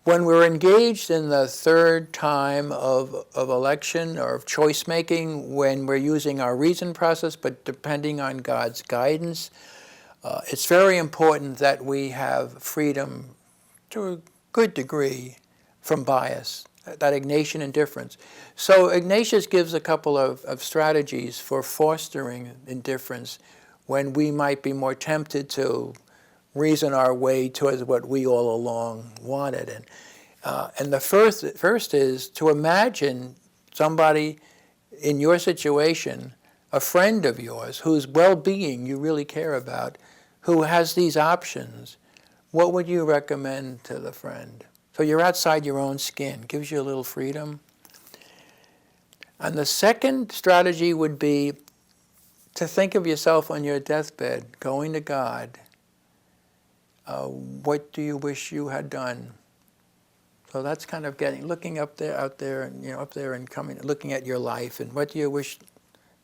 When we're engaged in the third time of election or of choice making, when we're using our reason process but depending on God's guidance, it's very important that we have freedom to a good degree from bias, that Ignatian indifference. So Ignatius gives a couple of strategies for fostering indifference when we might be more tempted to reason our way towards what we all along wanted. And the first is to imagine somebody in your situation, a friend of yours, whose well-being you really care about, who has these options. What would you recommend to the friend? So you're outside your own skin, gives you a little freedom. And the second strategy would be to think of yourself on your deathbed, going to God. What do you wish you had done? So that's kind of looking up there, out there, and up there, and looking at your life, and what do you wish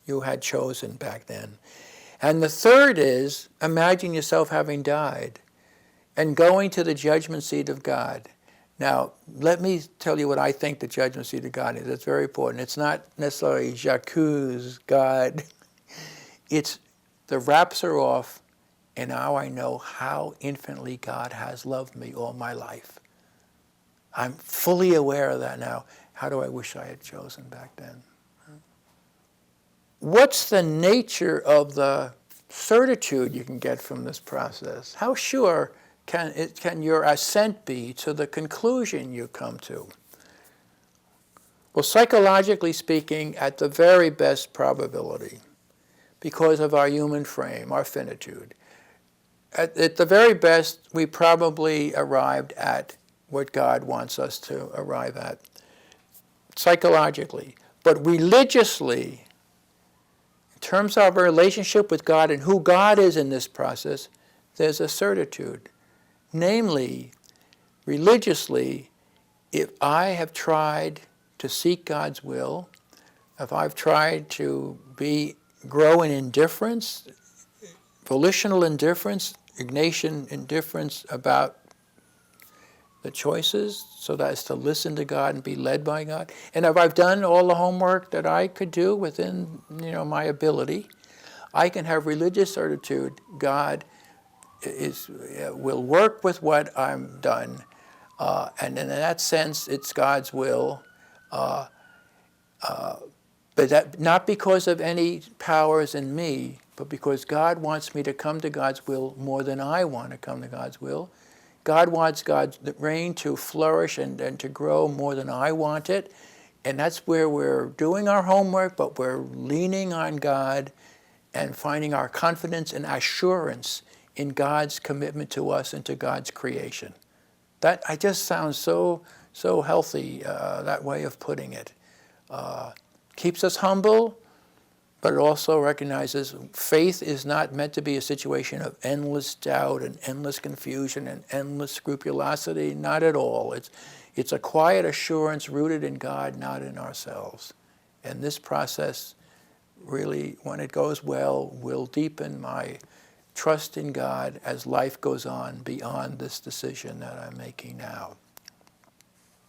you had chosen back then? And the third is imagine yourself having died, and going to the judgment seat of God. Now, let me tell you what I think the judgment seat of God is. It's very important. It's not necessarily J'accuse God. It's the wraps are off, and now I know how infinitely God has loved me all my life. I'm fully aware of that now. How do I wish I had chosen back then? What's the nature of the certitude you can get from this process? How sure can your assent be to the conclusion you come to? Well, psychologically speaking, at the very best probability, because of our human frame, our finitude, at the very best, we probably arrived at what God wants us to arrive at, psychologically. But religiously, in terms of our relationship with God and who God is in this process, there's a certitude. Namely, religiously, if I have tried to seek God's will, if I've tried to grow in indifference, volitional indifference, Ignatian indifference about the choices, so that is to listen to God and be led by God. And if I've done all the homework that I could do within my ability, I can have religious certitude. God will work with what I'm done, and in that sense, it's God's will. But that not because of any powers in me, but because God wants me to come to God's will more than I want to come to God's will. God wants God's reign to flourish and to grow more than I want it. And that's where we're doing our homework, but we're leaning on God and finding our confidence and assurance in God's commitment to us and to God's creation. That I just sounds so healthy, that way of putting it. Keeps us humble, but it also recognizes faith is not meant to be a situation of endless doubt and endless confusion and endless scrupulosity. Not at all. It's a quiet assurance rooted in God, not in ourselves. And this process really, when it goes well, will deepen my trust in God as life goes on beyond this decision that I'm making now.